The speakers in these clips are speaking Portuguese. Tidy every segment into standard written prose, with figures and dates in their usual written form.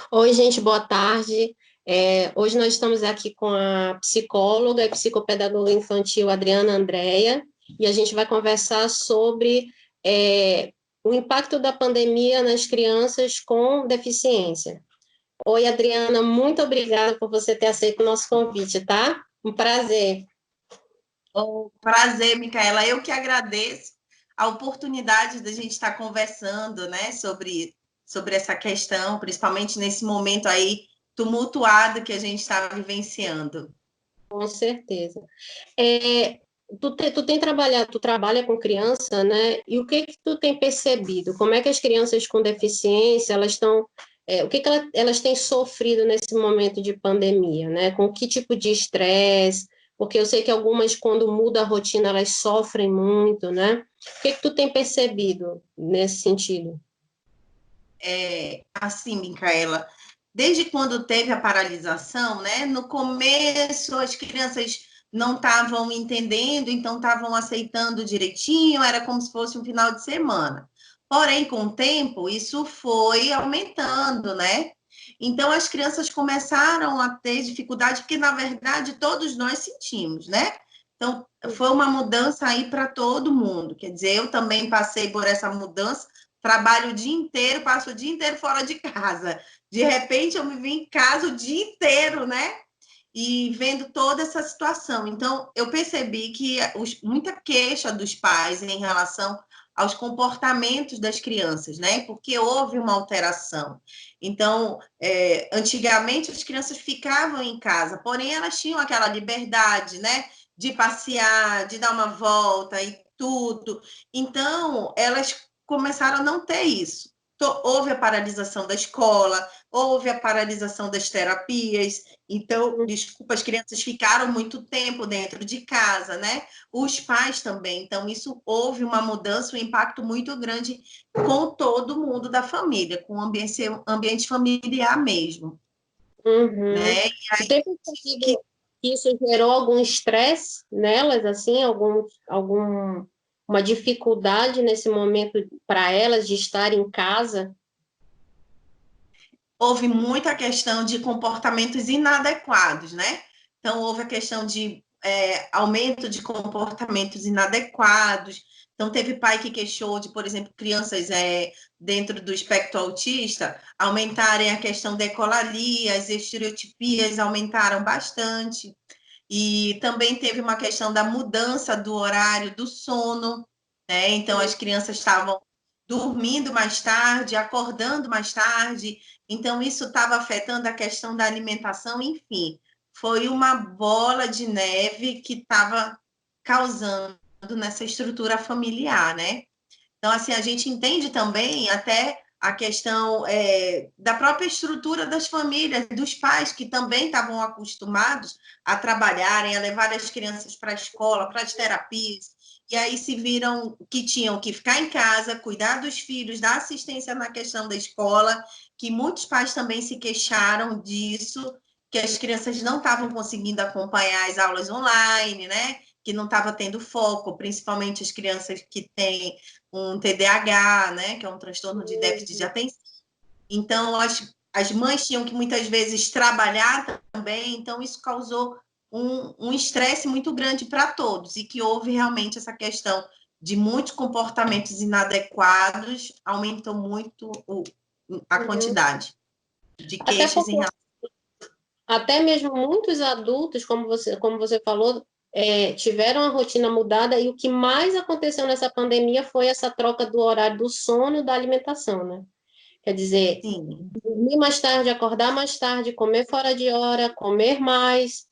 Oi, gente, boa tarde. Hoje nós estamos aqui com a psicóloga e psicopedagoga infantil Adriana Andréia, e a gente vai conversar sobre o impacto da pandemia nas crianças com deficiência. Oi, Adriana, muito obrigada por você ter aceito o nosso convite, tá? Um prazer. Prazer, Micaela. Eu que agradeço a oportunidade da gente estar conversando, né, sobre essa questão, principalmente nesse momento aí tumultuado que a gente está vivenciando. Com certeza. Tu trabalha com criança, né? E o que que tu tem percebido? Como é que as crianças com deficiência, o que que elas têm sofrido nesse momento de pandemia, né? Com que tipo de estresse? Porque eu sei que algumas, quando muda a rotina, elas sofrem muito, né? O que que tu tem percebido nesse sentido? Assim, Micaela, desde quando teve a paralisação, né? No começo, as crianças não estavam entendendo, então estavam aceitando direitinho, era como se fosse um final de semana. Porém, com o tempo, isso foi aumentando, né? Então, as crianças começaram a ter dificuldade, porque, na verdade, todos nós sentimos, né? Então, foi uma mudança aí para todo mundo. Quer dizer, eu também passei por essa mudança, trabalho o dia inteiro, passo o dia inteiro fora de casa. De repente, eu me vi em casa o dia inteiro, né? E vendo toda essa situação. Então, eu percebi que muita queixa dos pais em relação aos comportamentos das crianças, né? Porque houve uma alteração. Então, antigamente as crianças ficavam em casa, porém elas tinham aquela liberdade, né? De passear, de dar uma volta e tudo. Então, elas começaram a não ter isso. Houve a paralisação da escola, houve a paralisação das terapias. Então, desculpa, as crianças ficaram muito tempo dentro de casa, né? Os pais também. Então, isso houve uma mudança, um impacto muito grande com todo mundo da família, com o ambiente familiar mesmo. Uhum. Né? E Tu aí, tem percebido que isso gerou algum estresse nelas, assim, uma dificuldade nesse momento para elas de estar em casa? houve muita questão de comportamentos inadequados, né? Então, houve a questão de aumento de comportamentos inadequados. Então, teve pai que queixou de, por exemplo, crianças dentro do espectro autista aumentarem a questão da ecolalia, as estereotipias aumentaram bastante. E também teve uma questão da mudança do horário do sono, né? Então, as crianças estavam dormindo mais tarde, acordando mais tarde, então isso estava afetando a questão da alimentação, enfim, foi uma bola de neve que estava causando nessa estrutura familiar, né? Então, assim, a gente entende também até a questão da própria estrutura das famílias, dos pais que também estavam acostumados a trabalharem, a levar as crianças para a escola, para as terapias, e aí se viram que tinham que ficar em casa, cuidar dos filhos, dar assistência na questão da escola, que muitos pais também se queixaram disso, que as crianças não estavam conseguindo acompanhar as aulas online, né? Que não estava tendo foco, principalmente as crianças que têm um TDAH, né, que é um transtorno de déficit de atenção. Então, as mães tinham que muitas vezes trabalhar também, então isso causou um estresse muito grande para todos, e que houve realmente essa questão de muitos comportamentos inadequados, aumentou muito a quantidade de Até queixas em porque relação. até mesmo muitos adultos, como você falou, tiveram a rotina mudada, e o que mais aconteceu nessa pandemia foi essa troca do horário do sono e da alimentação, né? Quer dizer, Sim, dormir mais tarde, acordar mais tarde, comer fora de hora, comer mais.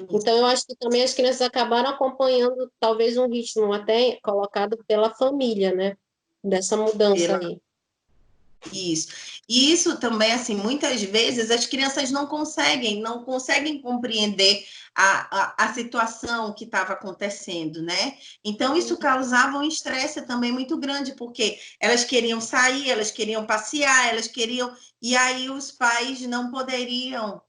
Então, eu acho que também as crianças acabaram acompanhando talvez um ritmo até colocado pela família, né? Dessa mudança pela aí. Isso. E isso também, assim, muitas vezes as crianças não conseguem compreender a situação que estava acontecendo, né? Então, isso causava um estresse também muito grande, porque elas queriam sair, elas queriam passear, elas queriam. E aí os pais não poderiam.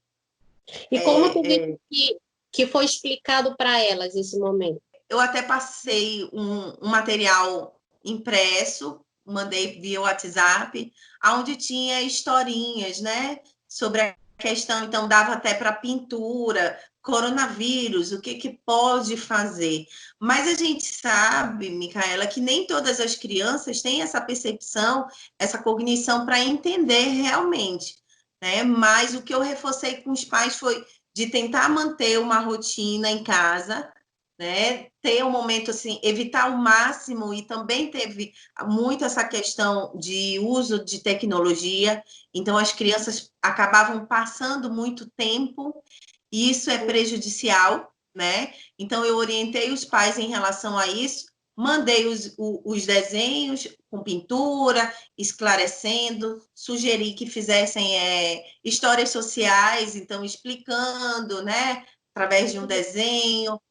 E como tu disse que foi explicado para elas esse momento? Eu até passei um material impresso mandei via WhatsApp, onde tinha historinhas, né, sobre a questão, então dava até para pintura, coronavírus, o que que pode fazer. Mas a gente sabe, Micaela, que nem todas as crianças têm essa percepção, essa cognição para entender realmente, né? Mas o que eu reforcei com os pais foi de tentar manter uma rotina em casa, né? Ter um momento assim, evitar o máximo, e também teve muito essa questão de uso de tecnologia, então as crianças acabavam passando muito tempo, e isso é prejudicial, né? Então eu orientei os pais em relação a isso, mandei os desenhos com pintura, esclarecendo, sugeri que fizessem histórias sociais, então explicando, né, através de um desenho,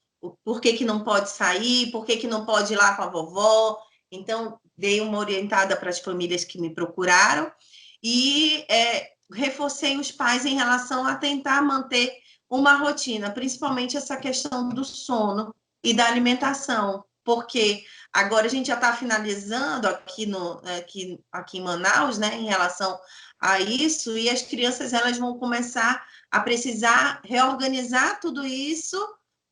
por que que não pode sair, por que que não pode ir lá com a vovó. Então, dei uma orientada para as famílias que me procuraram e reforcei os pais em relação a tentar manter uma rotina, principalmente essa questão do sono e da alimentação, porque agora a gente já está finalizando aqui em Manaus, né, em relação a isso, e as crianças elas vão começar a precisar reorganizar tudo isso,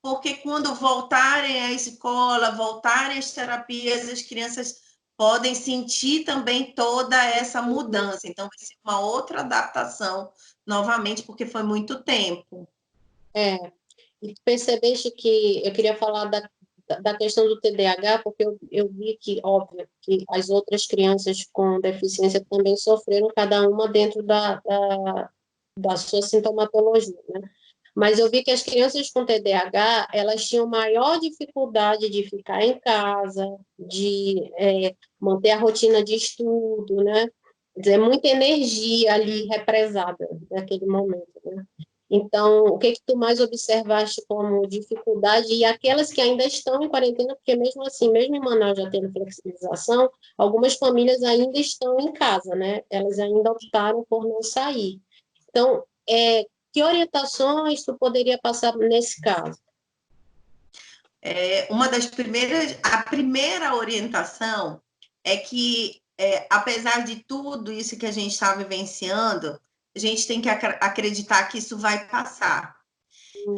porque quando voltarem à escola, voltarem às terapias, as crianças podem sentir também toda essa mudança. Então, vai ser uma outra adaptação novamente, porque foi muito tempo. É, e tu percebeste que eu queria falar da questão do TDAH, porque eu vi que, óbvio, que as outras crianças com deficiência também sofreram, cada uma dentro da sua sintomatologia, né? Mas eu vi que as crianças com TDAH, elas tinham maior dificuldade de ficar em casa, de manter a rotina de estudo, né? Quer dizer, muita energia ali represada naquele momento, né? Então, o que que tu mais observaste como dificuldade? E aquelas que ainda estão em quarentena, porque mesmo assim, mesmo em Manaus já tendo flexibilização, algumas famílias ainda estão em casa, né? Elas ainda optaram por não sair. Então, que orientações tu poderia passar nesse caso? A primeira orientação é que, apesar de tudo isso que a gente está vivenciando, a gente tem que acreditar que isso vai passar.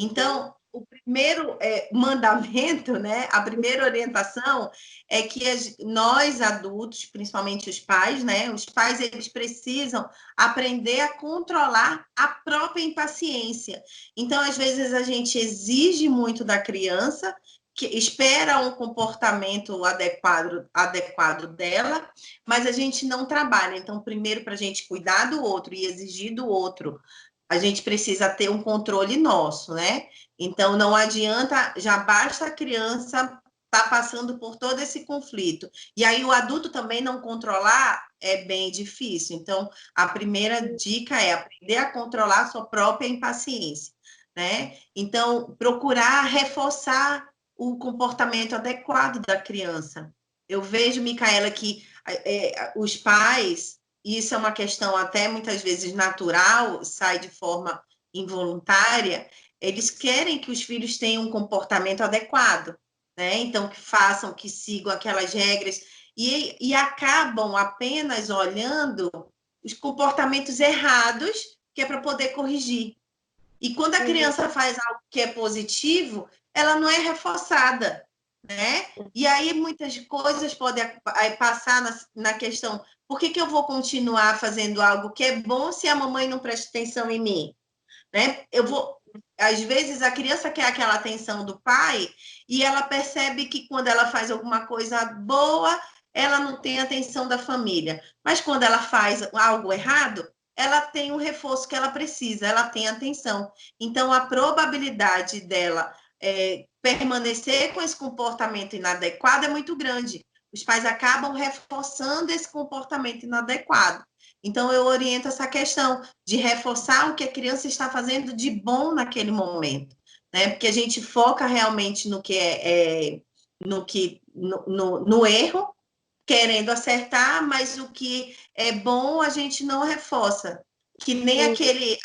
Então, o primeiro mandamento, né, a primeira orientação é que nós adultos, principalmente os pais, né, os pais eles precisam aprender a controlar a própria impaciência. Então, às vezes a gente exige muito da criança, que espera um comportamento adequado dela, mas a gente não trabalha. Então, primeiro, para a gente cuidar do outro e exigir do outro, a gente precisa ter um controle nosso, né? Então, não adianta, já basta a criança estar passando por todo esse conflito. E aí, o adulto também não controlar é bem difícil. Então, a primeira dica é aprender a controlar a sua própria impaciência, né? Então, procurar reforçar o comportamento adequado da criança. Eu vejo, Micaela, que os pais, e isso é uma questão até muitas vezes natural, sai de forma involuntária, eles querem que os filhos tenham um comportamento adequado, né? Então, que façam, que sigam aquelas regras, e acabam apenas olhando os comportamentos errados, que é para poder corrigir. E quando a criança faz algo que é positivo, ela não é reforçada, né? E aí muitas coisas podem passar na questão, por que eu vou continuar fazendo algo que é bom se a mamãe não presta atenção em mim? Né? Às vezes a criança quer aquela atenção do pai e ela percebe que quando ela faz alguma coisa boa, ela não tem atenção da família. Mas quando ela faz algo errado, ela tem o reforço que ela precisa, ela tem atenção. Então, a probabilidade dela permanecer com esse comportamento inadequado é muito grande. Os pais acabam reforçando esse comportamento inadequado. Então, eu oriento essa questão de reforçar o que a criança está fazendo de bom naquele momento, né? Porque a gente foca realmente no que no erro, querendo acertar, mas o que é bom a gente não reforça. Que nem aquele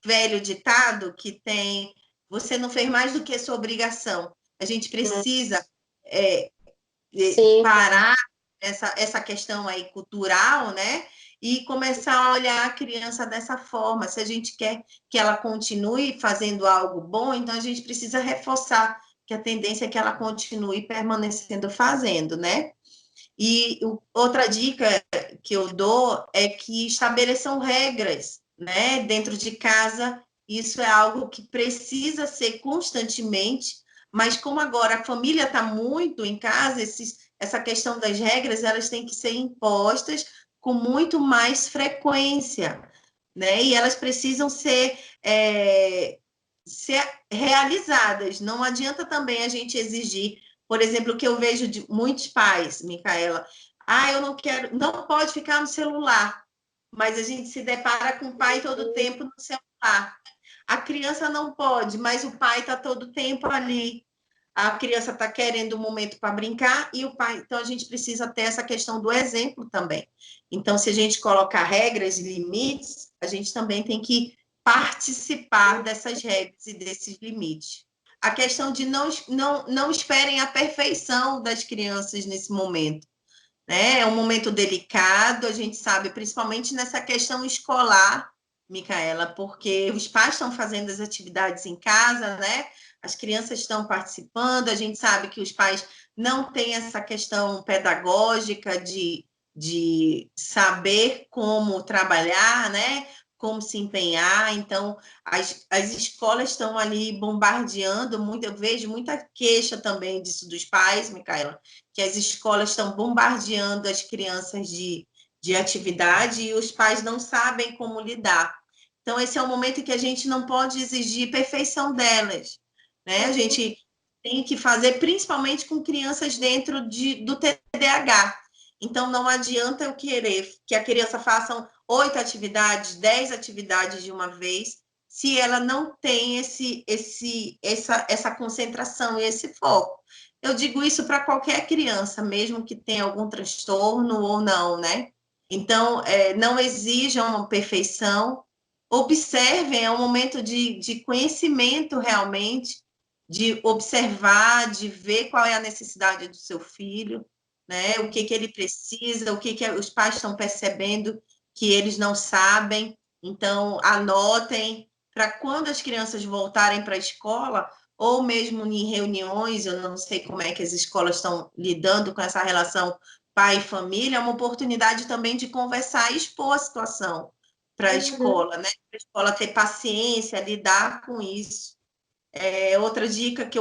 velho ditado que tem: você não fez mais do que sua obrigação. A gente precisa Sim, parar essa questão aí cultural, né? E começar a olhar a criança dessa forma. Se a gente quer que ela continue fazendo algo bom, então a gente precisa reforçar que a tendência é que ela continue permanecendo fazendo, né? E outra dica que eu dou é que estabeleçam regras, né, dentro de casa. Isso é algo que precisa ser constantemente, mas como agora a família está muito em casa, essa questão das regras, elas têm que ser impostas com muito mais frequência, né? E elas precisam ser realizadas. Não adianta também a gente exigir, por exemplo, o que eu vejo de muitos pais, Micaela, eu não quero, não pode ficar no celular, mas a gente se depara com o pai todo tempo no celular. A criança não pode, mas o pai está todo tempo ali. A criança está querendo um momento para brincar e o pai. Então, a gente precisa ter essa questão do exemplo também. Então, se a gente colocar regras e limites, a gente também tem que participar dessas regras e desses limites. A questão de não esperem a perfeição das crianças nesse momento, né? É um momento delicado, a gente sabe, principalmente nessa questão escolar, Micaela, porque os pais estão fazendo as atividades em casa, né? As crianças estão participando, a gente sabe que os pais não têm essa questão pedagógica de saber como trabalhar, né? Como se empenhar. Então, as escolas estão ali bombardeando muito. Eu vejo muita queixa também disso dos pais, Micaela, que as escolas estão bombardeando as crianças de atividade e os pais não sabem como lidar. Então, esse é o momento em que a gente não pode exigir perfeição delas, né? A gente tem que fazer, principalmente com crianças dentro do TDAH. Então, não adianta eu querer que a criança faça 8 atividades, 10 atividades de uma vez, se ela não tem essa concentração e esse foco. Eu digo isso para qualquer criança, mesmo que tenha algum transtorno ou não, né? Então, não exijam perfeição, observem, é um momento de conhecimento realmente, de observar, de ver qual é a necessidade do seu filho, né? O que ele precisa, o que os pais estão percebendo que eles não sabem. Então, anotem para quando as crianças voltarem para a escola, ou mesmo em reuniões, eu não sei como é que as escolas estão lidando com essa relação pai e família, é uma oportunidade também de conversar e expor a situação para a escola, né? Para a escola ter paciência, lidar com isso. Outra dica que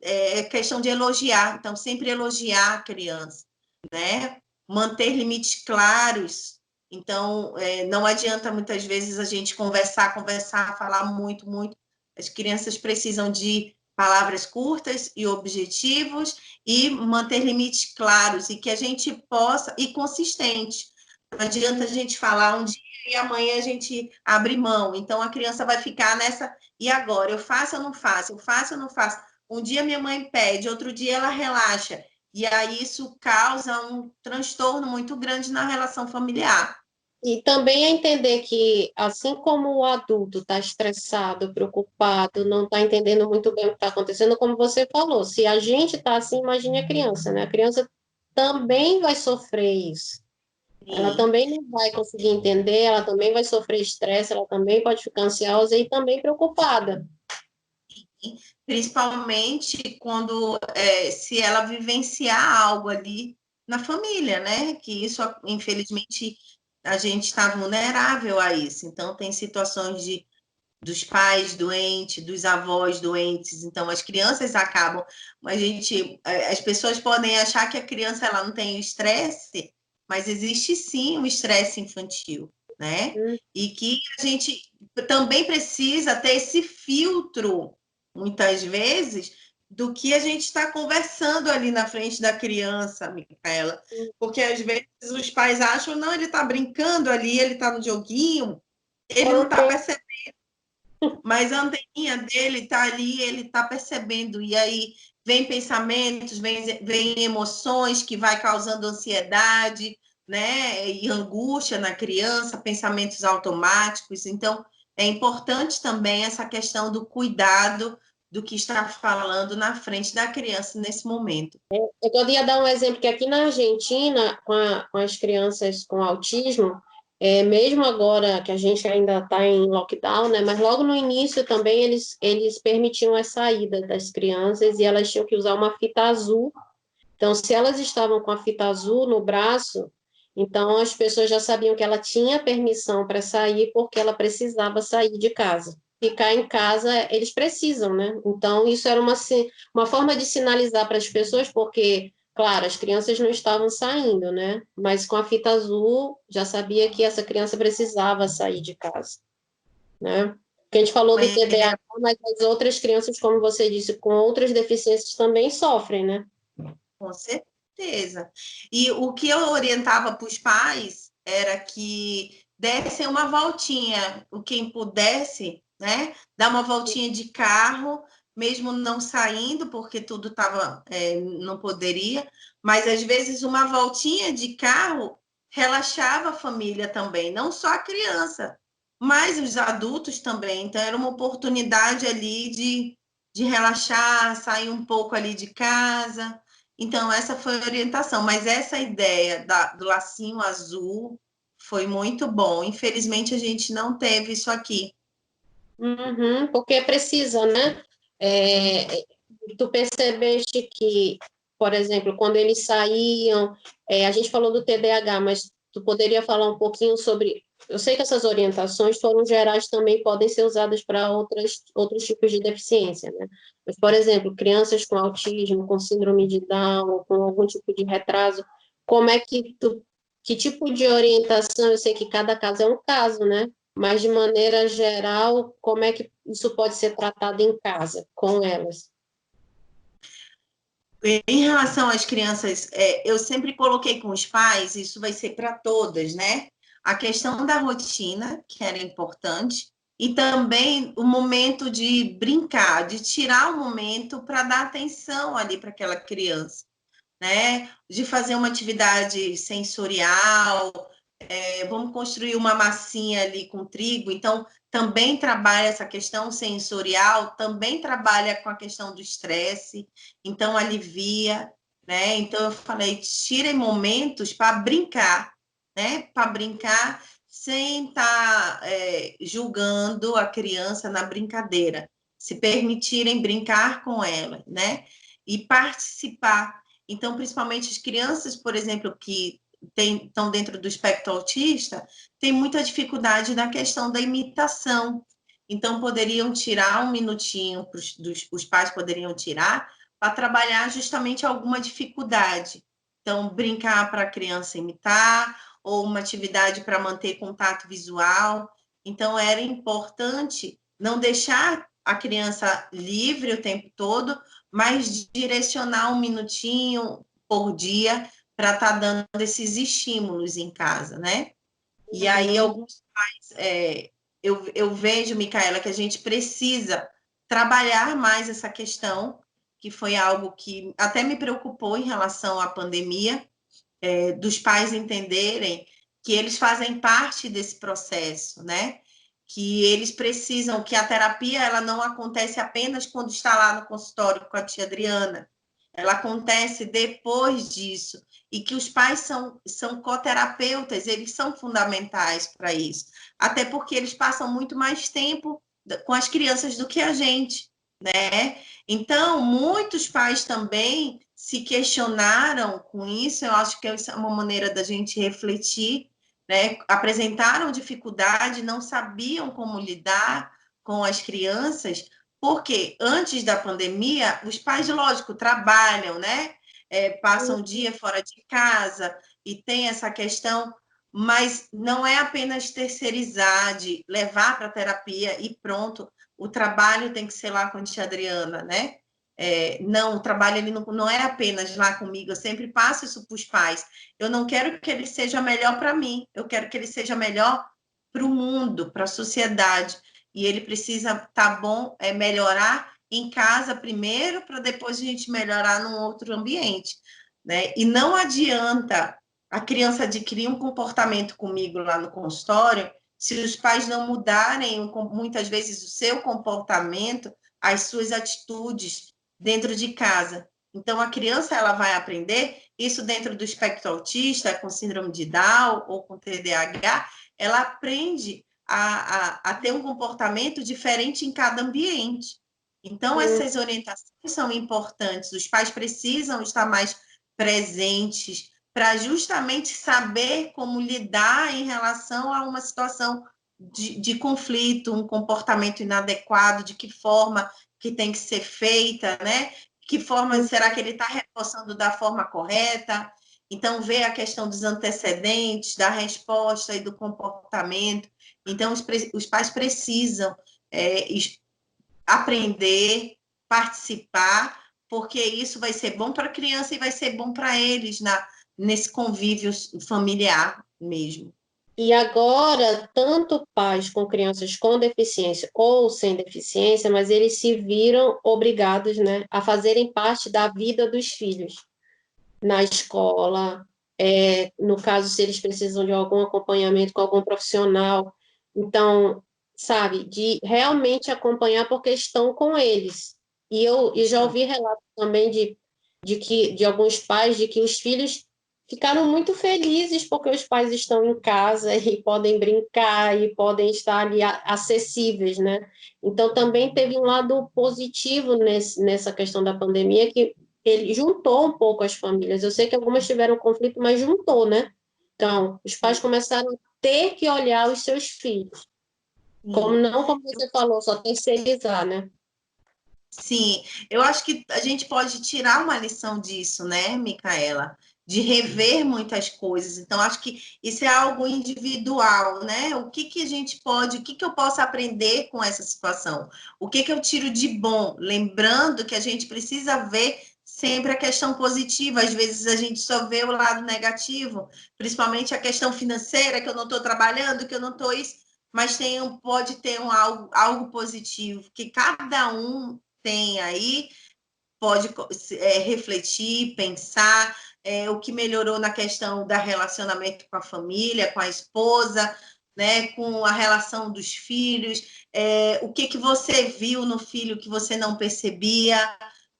é questão de elogiar, então sempre elogiar a criança, né? Manter limites claros. Então, não adianta muitas vezes a gente conversar, falar muito, muito. As crianças precisam de palavras curtas e objetivos e manter limites claros e que a gente possa, e consistente. Não adianta a gente falar um dia e amanhã a gente abre mão. Então, a criança vai ficar nessa, e agora? Eu faço ou não faço? Eu faço ou não faço? Um dia minha mãe pede, outro dia ela relaxa. E aí isso causa um transtorno muito grande na relação familiar. E também é entender que, assim como o adulto está estressado, preocupado, não está entendendo muito bem o que está acontecendo, como você falou, se a gente está assim, imagine a criança, né? A criança também vai sofrer isso. Ela Sim. também não vai conseguir entender, ela também vai sofrer estresse, ela também pode ficar ansiosa e também preocupada. Principalmente quando se ela vivenciar algo ali na família, né? Que isso, infelizmente, a gente está vulnerável a isso. Então, tem situações dos pais doentes, dos avós doentes, então as crianças acabam, as pessoas podem achar que a criança ela não tem estresse, mas existe sim um estresse infantil, né? E que a gente também precisa ter esse filtro, muitas vezes, do que a gente está conversando ali na frente da criança, Micaela, porque às vezes os pais acham, não, ele está brincando ali, ele está no joguinho, ele não está percebendo, mas a anteninha dele está ali, ele está percebendo, e aí vem pensamentos, vem emoções que vai causando ansiedade, né, e angústia na criança, pensamentos automáticos. Então, é importante também essa questão do cuidado do que estar falando na frente da criança nesse momento. Eu poderia dar um exemplo que aqui na Argentina, com as crianças com autismo, mesmo agora que a gente ainda está em lockdown, né, mas logo no início também eles permitiam a saída das crianças e elas tinham que usar uma fita azul. Então, se elas estavam com a fita azul no braço, então as pessoas já sabiam que ela tinha permissão para sair porque ela precisava sair de casa. Ficar em casa, eles precisam, né? Então, isso era uma forma de sinalizar para as pessoas, porque, claro, as crianças não estavam saindo, né? Mas com a fita azul, já sabia que essa criança precisava sair de casa, né? Porque a gente falou do TDAH, mas as outras crianças, como você disse, com outras deficiências também sofrem, né? Com certeza. E o que eu orientava para os pais era que dessem uma voltinha, o quem pudesse, né? Dar uma voltinha de carro, mesmo não saindo, porque tudo estava, não poderia, mas às vezes uma voltinha de carro relaxava a família também, não só a criança, mas os adultos também. Então, era uma oportunidade ali de relaxar, sair um pouco ali de casa. Então, essa foi a orientação, mas essa ideia do lacinho azul foi muito bom. Infelizmente, a gente não teve isso aqui. Uhum, porque precisa, né? Tu percebeste que, por exemplo, quando eles saíam, a gente falou do TDAH, mas tu poderia falar um pouquinho sobre. Eu sei que essas orientações foram gerais, também podem ser usadas para outros tipos de deficiência, né? Mas, por exemplo, crianças com autismo, com síndrome de Down, ou com algum tipo de retraso, como é que que tipo de orientação? Eu sei que cada caso é um caso, né? Mas, de maneira geral, como é que isso pode ser tratado em casa, com elas? Em relação às crianças, eu sempre coloquei com os pais, isso vai ser para todas, né? A questão da rotina, que era importante, e também o momento de brincar, de tirar o momento para dar atenção ali para aquela criança, né? De fazer uma atividade sensorial, vamos construir uma massinha ali com trigo, então também trabalha essa questão sensorial, também trabalha com a questão do estresse, então alivia, né? Então eu falei, tirem momentos para brincar, né? Para brincar sem estar julgando a criança na brincadeira, se permitirem brincar com ela, né? E participar. Então, principalmente as crianças, por exemplo, que estão dentro do espectro autista, tem muita dificuldade na questão da imitação. Então, poderiam tirar um minutinho, os pais poderiam tirar, para trabalhar justamente alguma dificuldade. Então, brincar para a criança imitar, ou uma atividade para manter contato visual. Então, era importante não deixar a criança livre o tempo todo, mas direcionar um minutinho por dia para estar dando esses estímulos em casa, né? E aí, alguns pais, eu vejo, Micaela, que a gente precisa trabalhar mais essa questão, que foi algo que até me preocupou em relação à pandemia, dos pais entenderem que eles fazem parte desse processo, né? Que eles precisam, que a terapia ela não acontece apenas quando está lá no consultório com a tia Adriana, ela acontece depois disso, e que os pais são coterapeutas, eles são fundamentais para isso, até porque eles passam muito mais tempo com as crianças do que a gente, né? Então, muitos pais também se questionaram com isso, eu acho que é uma maneira da gente refletir, né? Apresentaram dificuldade, não sabiam como lidar com as crianças, porque antes da pandemia, os pais, lógico, trabalham, né? Passam o dia fora de casa e tem essa questão, mas não é apenas terceirizar, de levar para a terapia e pronto, o trabalho tem que ser lá com a tia Adriana, né? Não, o trabalho ele não é apenas lá comigo, eu sempre passo isso para os pais. Eu não quero que ele seja melhor para mim, eu quero que ele seja melhor para o mundo, para a sociedade. E ele precisa, tá bom, melhorar em casa primeiro, para depois a gente melhorar num outro ambiente, né? E não adianta a criança adquirir um comportamento comigo lá no consultório, se os pais não mudarem muitas vezes o seu comportamento, as suas atitudes dentro de casa. Então, a criança ela vai aprender isso dentro do espectro autista, com síndrome de Down ou com TDAH, ela aprende a ter um comportamento diferente em cada ambiente. Então, essas orientações são importantes. Os pais precisam estar mais presentes para justamente saber como lidar em relação a uma situação de conflito, um comportamento inadequado, de que forma que tem que ser feita, né? Que forma será que ele está reforçando da forma correta? Então, ver a questão dos antecedentes, da resposta e do comportamento. Então, os pais precisam aprender, participar, porque isso vai ser bom para a criança e vai ser bom para eles nesse convívio familiar mesmo. E agora, tanto pais com crianças com deficiência ou sem deficiência, mas eles se viram obrigados, né, a fazerem parte da vida dos filhos na escola, no caso, se eles precisam de algum acompanhamento com algum profissional. Então, sabe, de realmente acompanhar porque estão com eles. E já ouvi relatos também de alguns pais de que os filhos ficaram muito felizes porque os pais estão em casa e podem brincar e podem estar ali acessíveis, né? Então, também teve um lado positivo nessa questão da pandemia, que ele juntou um pouco as famílias. Eu sei que algumas tiveram conflito, mas juntou, né? Então, os pais começaram a ter que olhar os seus filhos. Como você falou, só terceirizar, né? Sim, eu acho que a gente pode tirar uma lição disso, né, Micaela? De rever muitas coisas. Então, acho que isso é algo individual, né? O que a gente pode, o que eu posso aprender com essa situação? O que eu tiro de bom? Lembrando que a gente precisa ver sempre a questão positiva. Às vezes a gente só vê o lado negativo, principalmente a questão financeira, que eu não estou trabalhando, que eu não estou isso, mas pode ter algo positivo, que cada um tem aí, pode refletir, pensar o que melhorou na questão do relacionamento com a família, com a esposa, né, com a relação dos filhos, o que você viu no filho que você não percebia,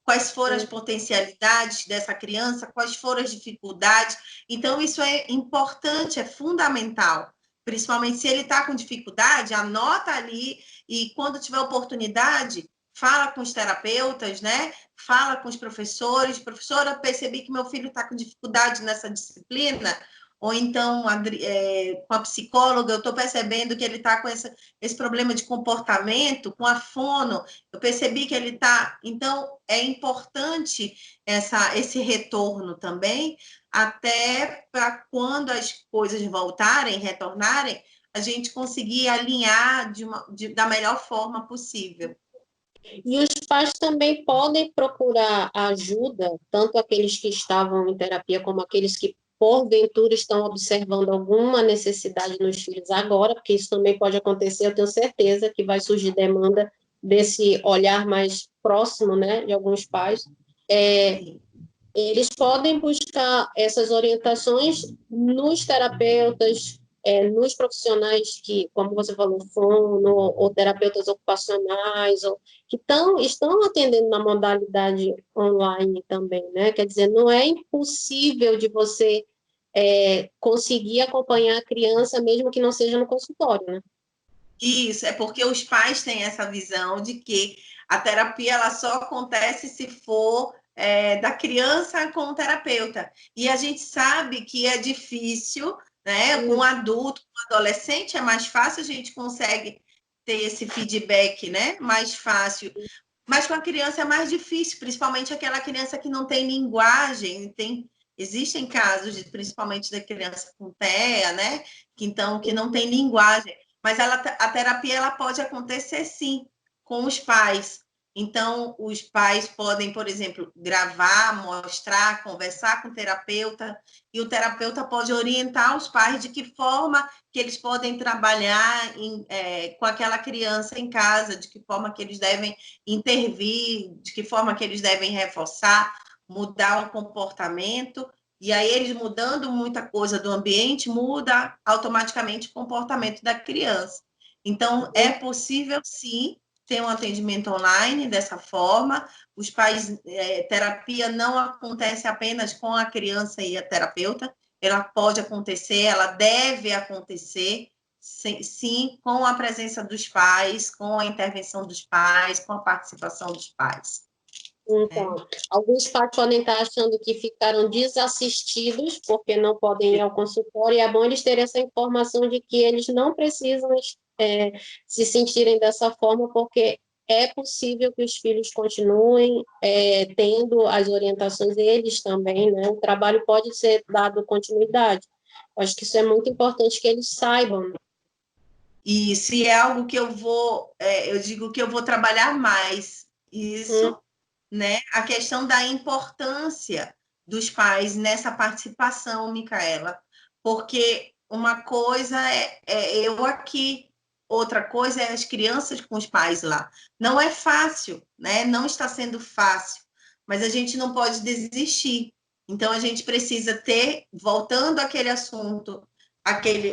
quais foram as potencialidades dessa criança, quais foram as dificuldades. Então, isso é importante, é fundamental. Principalmente se ele está com dificuldade, anota ali e quando tiver oportunidade, fala com os terapeutas, né? Fala com os professores. Professora, percebi que meu filho está com dificuldade nessa disciplina. Ou então, com a psicóloga, eu estou percebendo que ele está com esse problema de comportamento, com a fono, eu percebi que ele está... Então, é importante esse retorno também, até para quando as coisas voltarem, retornarem, a gente conseguir alinhar da melhor forma possível. E os pais também podem procurar ajuda, tanto aqueles que estavam em terapia, como aqueles que, porventura, estão observando alguma necessidade nos filhos agora, porque isso também pode acontecer, eu tenho certeza que vai surgir demanda desse olhar mais próximo, né, de alguns pais. Eles podem buscar essas orientações nos terapeutas, nos profissionais que, como você falou, fono, ou terapeutas ocupacionais, que estão atendendo na modalidade online também, né? Quer dizer, não é impossível de você conseguir acompanhar a criança, mesmo que não seja no consultório, né? Isso, é porque os pais têm essa visão de que a terapia ela só acontece se for da criança com o terapeuta. E a gente sabe que é difícil, né? Com adulto, com adolescente é mais fácil, a gente consegue ter esse feedback, né? Mais fácil. Mas com a criança é mais difícil, principalmente aquela criança que não tem linguagem. Existem casos, principalmente da criança com TEA, né? Que não tem linguagem. Mas a terapia ela pode acontecer sim com os pais. Então, os pais podem, por exemplo, gravar, mostrar, conversar com o terapeuta, e o terapeuta pode orientar os pais de que forma que eles podem trabalhar com aquela criança em casa, de que forma que eles devem intervir, de que forma que eles devem reforçar, mudar o comportamento. E aí, eles mudando muita coisa do ambiente, muda automaticamente o comportamento da criança. Então, é possível, sim, ter um atendimento online dessa forma. Os pais, terapia não acontece apenas com a criança e a terapeuta, ela pode acontecer, ela deve acontecer, sim, com a presença dos pais, com a intervenção dos pais, com a participação dos pais. Então, alguns pais podem estar achando que ficaram desassistidos porque não podem ir ao consultório, e é bom eles terem essa informação de que eles não precisam se sentirem dessa forma, porque é possível que os filhos continuem tendo as orientações deles também, né? O trabalho pode ser dado continuidade. Eu acho que isso é muito importante que eles saibam. E se é algo que eu digo que eu vou trabalhar mais, isso, né? A questão da importância dos pais nessa participação, Micaela, porque uma coisa é eu aqui, outra coisa é as crianças com os pais lá. Não é fácil, né? Não está sendo fácil, mas a gente não pode desistir. Então a gente precisa ter, voltando àquele assunto,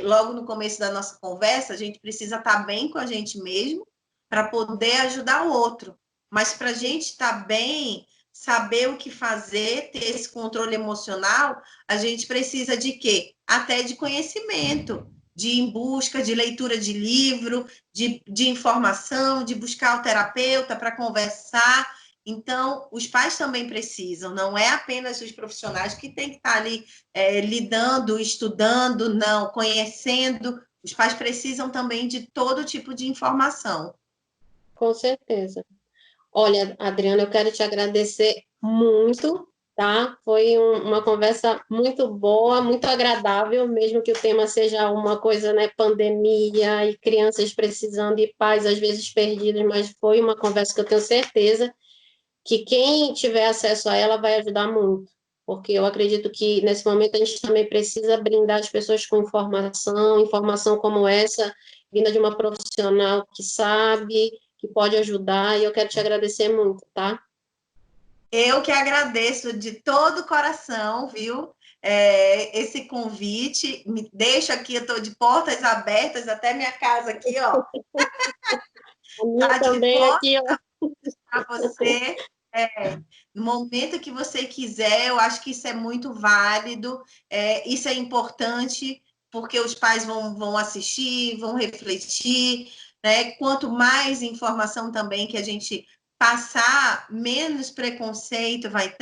logo no começo da nossa conversa, a gente precisa estar bem com a gente mesmo para poder ajudar o outro. Mas para a gente estar bem, saber o que fazer, ter esse controle emocional, a gente precisa de quê? Até de conhecimento, de ir em busca de leitura de livro, de informação, de buscar o terapeuta para conversar. Então, os pais também precisam, não é apenas os profissionais que têm que estar ali lidando, estudando, não, conhecendo. Os pais precisam também de todo tipo de informação. Com certeza. Olha, Adriana, eu quero te agradecer muito, tá? Foi uma conversa muito boa, muito agradável, mesmo que o tema seja uma coisa, né, pandemia e crianças precisando e pais às vezes perdidos, mas foi uma conversa que eu tenho certeza que quem tiver acesso a ela vai ajudar muito, porque eu acredito que nesse momento a gente também precisa brindar as pessoas com informação como essa, vinda de uma profissional que sabe, que pode ajudar, e eu quero te agradecer muito, tá? Eu que agradeço de todo o coração, viu? Esse convite, me deixa aqui, eu estou de portas abertas, até minha casa aqui, ó. A minha Tá de também portas aqui, ó. para você. No momento que você quiser, eu acho que isso é muito válido, isso é importante, porque os pais vão assistir, vão refletir, né? Quanto mais informação também que a gente passar, menos preconceito vai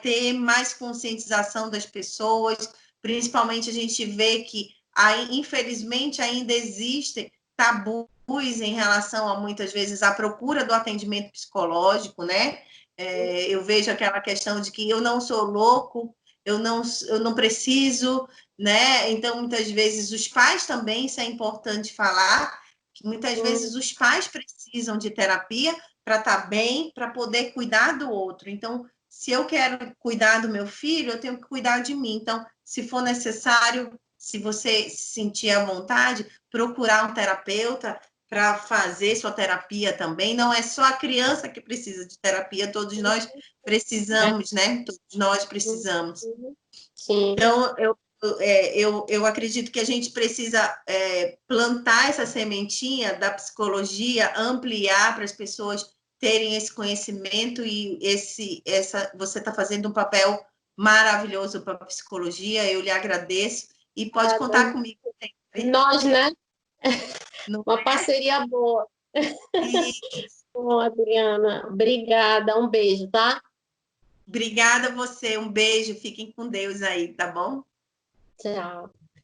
ter mais conscientização das pessoas, principalmente a gente vê que, infelizmente, ainda existem tabus em relação a, muitas vezes, a procura do atendimento psicológico, né? Eu vejo aquela questão de que eu não sou louco, eu não preciso, né? Então, muitas vezes, os pais também, isso é importante falar, que muitas vezes os pais precisam de terapia para estar bem, para poder cuidar do outro. Então, se eu quero cuidar do meu filho, eu tenho que cuidar de mim. Então, se for necessário, se você se sentir à vontade, procurar um terapeuta para fazer sua terapia também. Não é só a criança que precisa de terapia, todos nós precisamos, né? Todos nós precisamos. Sim. Então, eu acredito que a gente precisa plantar essa sementinha da psicologia, ampliar para as pessoas terem esse conhecimento e você está fazendo um papel maravilhoso para a psicologia. Eu lhe agradeço e pode contar comigo sempre. Nós, né? Não Uma parceria boa. Bom, Adriana, obrigada, um beijo, tá? Obrigada a você, um beijo, fiquem com Deus aí, tá bom? Tchau.